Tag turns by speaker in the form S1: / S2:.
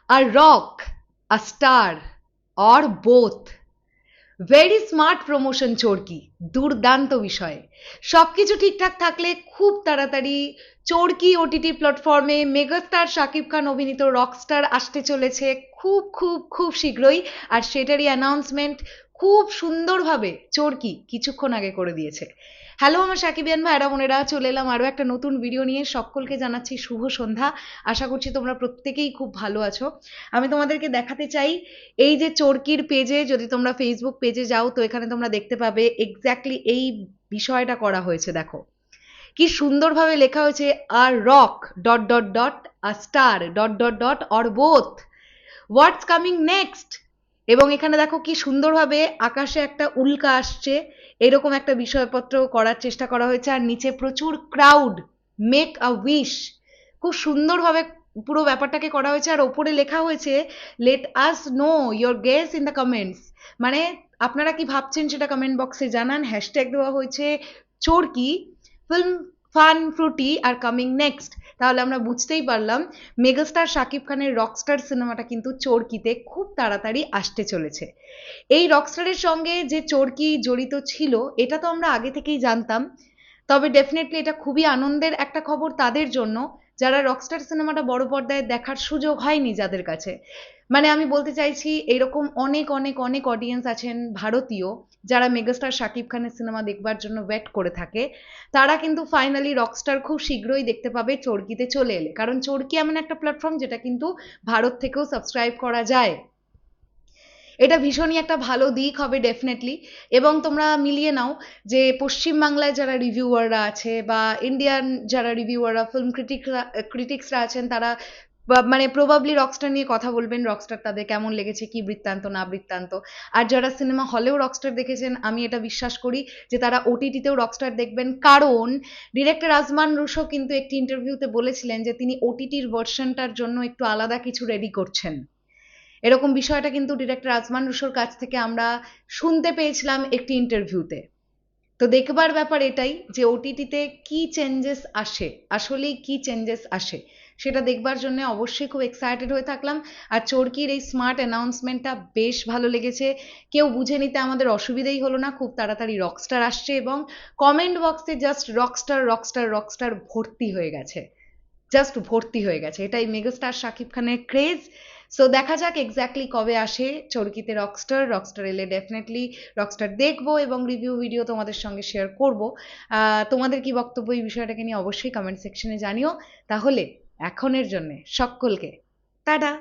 S1: a rock, a star, or both. Very smart promotion Chorki, দুর্দান্ত বিষয়। সবকিছু ঠিকঠাক থাকলে খুব তাড়াতাড়ি চরকি ওটিটি প্ল্যাটফর্মে মেগাস্টার শাকিব খান অভিনীত রকস্টার আসতে চলেছে খুব খুব খুব শীঘ্রই। আর সেটারই অ্যানাউন্সমেন্ট খুব সুন্দরভাবে চরকি কিছুক্ষণ আগে করে দিয়েছে। হ্যালো আমার সাকিবিয়ান ভাইরা বোনেরা, চলে এলাম আরও একটা নতুন ভিডিও নিয়ে। সকলকে জানাচ্ছি শুভ সন্ধ্যা। আশা করছি তোমরা প্রত্যেকেই খুব ভালো আছো। আমি তোমাদেরকে দেখাতে চাই এই যে চরকির পেজে, যদি তোমরা ফেসবুক পেজে যাও তো এখানে তোমরা দেখতে পাবে এক্স্যাক্টলি এই বিষয়টা করা হয়েছে। দেখো কি সুন্দরভাবে লেখা হয়েছে, আর rock dot dot dot a star dot dot dot or both, what's coming next. এবং এখানে দেখো কি সুন্দরভাবে আকাশে একটা উল্কা আসছে, এরকম একটা বিষয়পত্র করার চেষ্টা করা হয়েছে। আর নিচে প্রচুর ক্রাউড, মেক আ উইশ, খুব সুন্দরভাবে পুরো ব্যাপারটাকে করা হয়েছে। আর ওপরে লেখা হয়েছে let us know your guess in the comments, মানে আপনারা কি ভাবছেন সেটা কমেন্ট বক্সে জানান। হ্যাশট্যাগ দেওয়া হয়েছে চরকি ফিল্ম ফান ফ্রুটি আর কামিং নেক্সট। তাহলে আমরা বুঝতেই পারলাম মেগাস্টার শাকিব খানের রকস্টার সিনেমাটা কিন্তু চরকিতে খুব তাড়াতাড়ি আসতে চলেছে। এই রকস্টারের সঙ্গে যে চরকি জড়িত ছিল এটা তো আমরা আগে থেকেই জানতাম, তবে ডেফিনেটলি এটা খুবই আনন্দের একটা খবর তাদের জন্য যারা রকস্টার সিনেমাটা বড় পর্দায় দেখার সুযোগ হয়নি যাদের কাছে। মানে আমি বলতে চাইছি এরকম অনেক অনেক অনেক অডিয়েন্স আছেন ভারতীয় যারা মেগাস্টার শাকিব খানের সিনেমা দেখবার জন্য ওয়েট করে থাকে। তারা কিন্তু ফাইনালি রকস্টার খুব শীঘ্রই দেখতে পাবে চরকিতে চলে এলে, কারণ চরকি এমন একটা প্ল্যাটফর্ম যেটা কিন্তু ভারত থেকেও সাবস্ক্রাইব করা যায়। এটা ভীষণই একটা ভালো দিক হবে ডেফিনেটলি। এবং তোমরা মিলিয়ে নাও যে পশ্চিমবাংলায় যারা রিভিউয়াররা আছে বা ইন্ডিয়ান যারা রিভিউয়াররা ফিল্ম ক্রিটিক্সরা আছেন, তারা মানে প্রবাবলি রকস্টার নিয়ে কথা বলবেন, রকস্টার তাদের কেমন লেগেছে, কি বৃত্তান্ত না বৃত্তান্ত। আর যারা সিনেমা হলেও রকস্টার দেখেছেন আমি এটা বিশ্বাস করি যে তারা ওটিটিতেও রকস্টার দেখবেন, কারণ ডিরেক্টর আজমান রুশো কিন্তু একটি ইন্টারভিউতে বলেছিলেন যে তিনি ওটিটির ভার্সনটার জন্য একটু আলাদা কিছু রেডি করছেন। এরকম বিষয়টা কিন্তু ডিরেক্টর আজমান রুশোর কাছ থেকে আমরা শুনতে পেয়েছিলাম একটি ইন্টারভিউতে। তো দেখবার ব্যাপার এটাই যে ওটিটিতে কি চেঞ্জেস আসে, আসলেই কি চেঞ্জেস আসে সেটা দেখবার জন্য অবশ্যই খুব এক্সাইটেড হয়ে থাকলাম। আর চরকির এই স্মার্ট অ্যানাউন্সমেন্টটা বেশ ভালো লেগেছে। কেউ বুঝে নিতে আমাদের অসুবিধেই হলো না, খুব তাড়াতাড়ি রকস্টার আসছে এবং কমেন্ট বক্সে জাস্ট রকস্টার রকস্টার রকস্টার ভর্তি হয়ে গেছে, জাস্ট ভর্তি হয়ে গেছে। এটাই মেগাস্টার শাকিব খানের ক্রেজ। সো দেখা যাক এক্স্যাক্টলি কবে আসে চরকিতে রকস্টার। রকস্টার এলে ডেফিনেটলি রকস্টার দেখবো এবং রিভিউ ভিডিও তোমাদের সঙ্গে শেয়ার করব। তোমাদের কি বক্তব্য এই বিষয়টাকে নিয়ে অবশ্যই কমেন্ট সেকশনে জানিও। তাহলে এখনের জন্যে সকলকে টাটা।